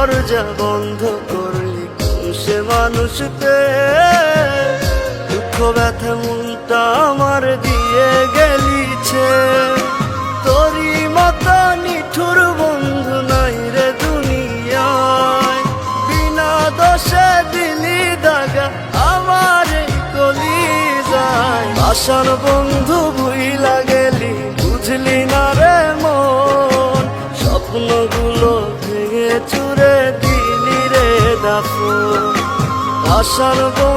দরজা বন্ধ করলি কোন সে মানুষকে? দুঃখ ব্যথা মনটা আমার দিয়ে গেলিছে। তোরই মতো নিঠুর বন্ধু নাই রে দুনিয়ায়, বিনা দোষে দিলি দাগা আমার এই কলিজায়। আশার বন্ধু ভুইলা গেলি, বুঝলি না রে মন, স্বপ্নগুলো ভেঙে চুরে দিলি রে দাফন। আশার বন্ধু